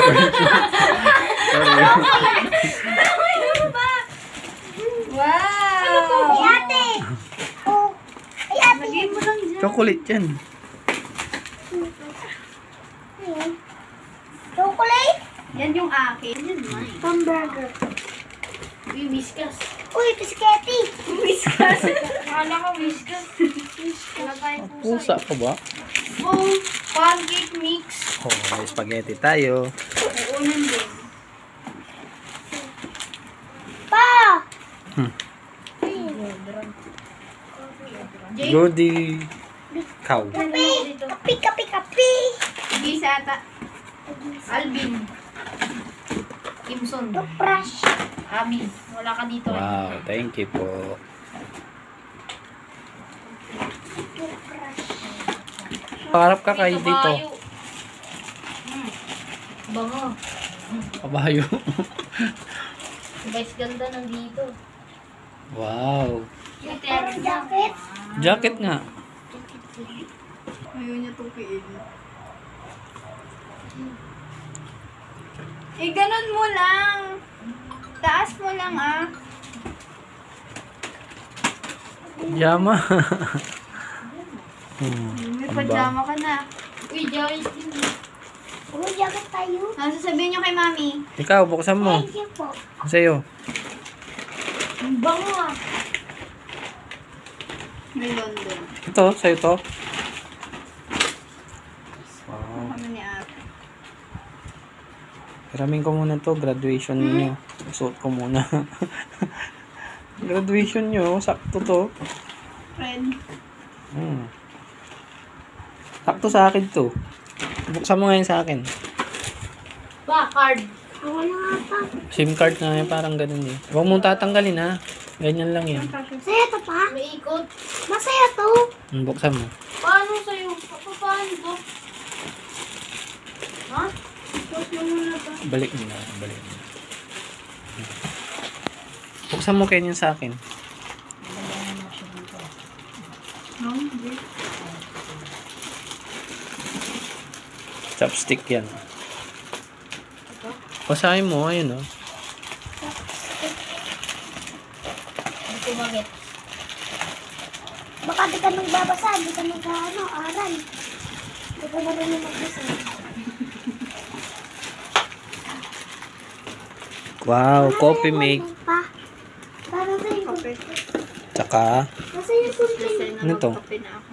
Sorry. Wow! Ay, ate! Oh, ay, ate! Lagay mo lang dyan. Chocolate yan. Chocolate? Yan yung akin. Yan mine. Hamburger. Uy, whiskas. Uy, bisketi! Whiskas. Akala ko whiskas. Lagay Pusa pa ba? Oh, pancake mix. Oh, may spaghetti tayo. Uunan din. Pa! Jake, Goody cow. Kapi! Kapi, kapi, kapi! Gisa ata. Alvin. Kimson. Toothbrush. Abi. Wala ka dito. Wow, thank you po. Toothbrush. Pakarap ka kayo dito. Kabayo. Bango. Kabayo. Guys, ganda nandito. Wow. Parang jacket. Jacket nga. Ayaw niya tupiin. Eh, ganun mo lang. Taas mo lang, ah. Pajama. May Aba. pajama ka na. Uy, jacket yun. Uy, jacket tayo. Ano sasabihin niyo kay mami? Ikaw, buksan mo. Thank you po. Sa'yo. Ang bango, ah. May London. Ito, sa'yo to. Wow. Ano ni ate? Hiramin ko muna to, graduation niyo. Suot ko muna. Graduation niyo, sakto to. Friend. Sakto sa akin to. Buksan mo ngayon sa akin. Ba, card. Ako na nga pa. SIM card na yan, parang ganun eh. Huwag mong tatanggalin ha. Ganyan lang yan. Saya to pa? May ikot. Masaya to. Buksan mo. Paano sa'yo? Paano to? Ha? Tapos mo muna to. Balik mo na. Balik mo. Buksan mo kayo sa akin. No, hindi. Chopstick yan. Basahin mo, ayun oh. Hindi ko magit. Baka di ka nagbabasa, di ka aral. Di ka marunong magbasa. Wow, coffee make. Pa. Para sa iyo. Tsaka, Nasa yung kunting. Ano to? Kape na ako.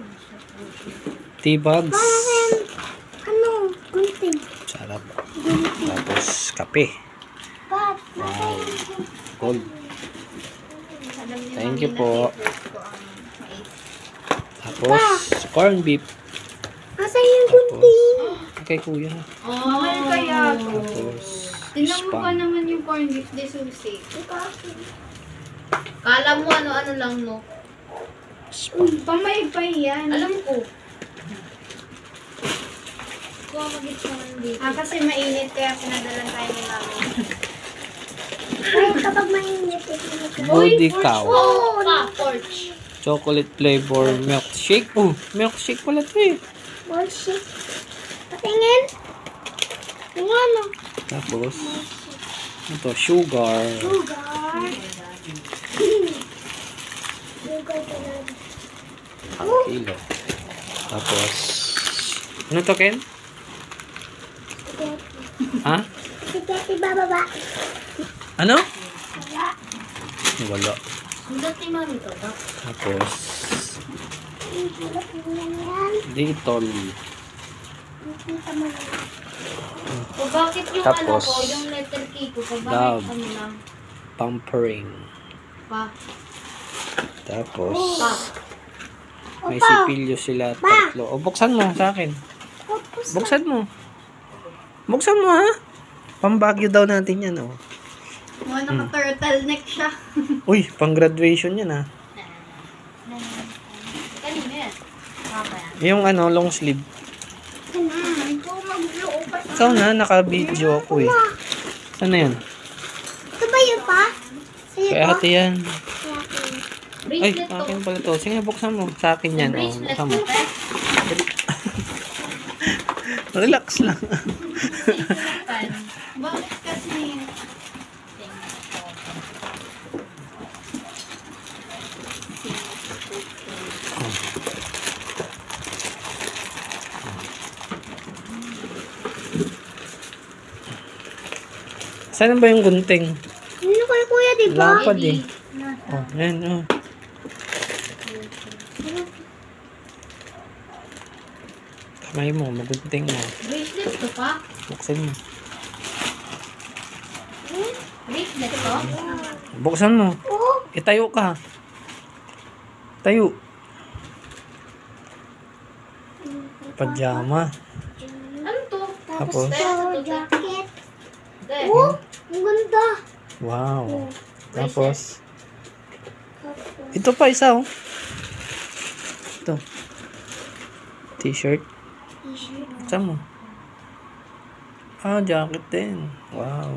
tea bags. Para sa yung, ano, kunting. Sarap. Tapos, kape. Pa, nasa Wow. yung kunting. Gold. Alam niyo, Thank mami, you po. na favorite ko ang mais. Tapos, corn beef. Nasa yung kunting. Okay, kuya. Oh, kaya to. Tapos, Tingnan mo pa spam. naman yung corn beef de susi. Kala mo ano-ano lang, no? Pamaypay yan. Alam ko. Kuha magit naman dito. Kasi mainit kaya pinadalan tayo ni mami. Ay, kapag mainit, Goody cow. Oh, porch. Chocolate flavor milkshake. Oh, milkshake pala ito eh. bullshit. Patingin. Yung ano? Tapos, ito, sugar. Sugar. Sugar talaga. Ang kilo. Tapos, ano to, Ken? Ha? Spaghetti bababa. Ano? Wala. Wala. Sugat ni mami to ba? Tapos, Wala po yan. Dettol. Nakita mo na. O bakit yung Tapos, ano ko, yung letter K ko, Dove. bakit ano lang? Pampering. Pa. Tapos, Pa. may Opa. sipilyo sila tatlo. O, buksan mo sa akin. Tapos Buksan mo. Buksan mo, ha? Pambagyo daw natin yan, oh. Mga naka-turtleneck siya. Uy, pang graduation yan, ha? Kanina yan. Mama yan. Yung ano, long sleeve. Ikaw mag-blow pa. Ikaw na, naka-video ako, eh. Ano yan? ito ba yun pa? Sa'yo Kay to? ate yan. Kaya ate. Ay, Bracelet to. akin pala to. Sige, buksan mo. Sa akin yan, oh. Bracelet Buksan to. mo. Relax lang. Pan. Bakit kasi? Saan ba yung gunting? Ano kayo kuya, di ba? Lapad eh. Oh, yan, oh. Kamay mo, magunting mo. Bracelet to pa? Buksan mo. Bracelet to? Buksan mo. Oo. Itayo ka. Tayo. Pajama. Ano to? Tapos, Ito, jacket. Dahil. Oh, ang ganda. wow. Tapos, ito pa isa oh. Ito. T-shirt. Buksan mo. Ah, jacket din. Wow.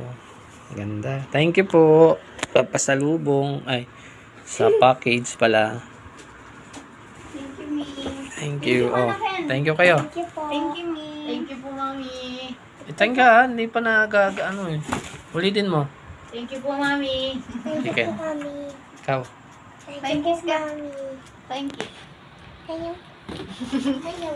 Ganda. Thank you po. Papasalubong. Ay, sa package pala. Thank you, Mi. Thank you. Oh, thank you kayo. Thank you po. Thank you, Mi. Thank you po, Mami. Thank you ha. Hindi pa ano eh. Ulitin mo. Thank you po, Mami. Thank you Sige. po, Mami. Ikaw. Thank Thank you you, po, Mami. Thank you. Kayo. Kayo.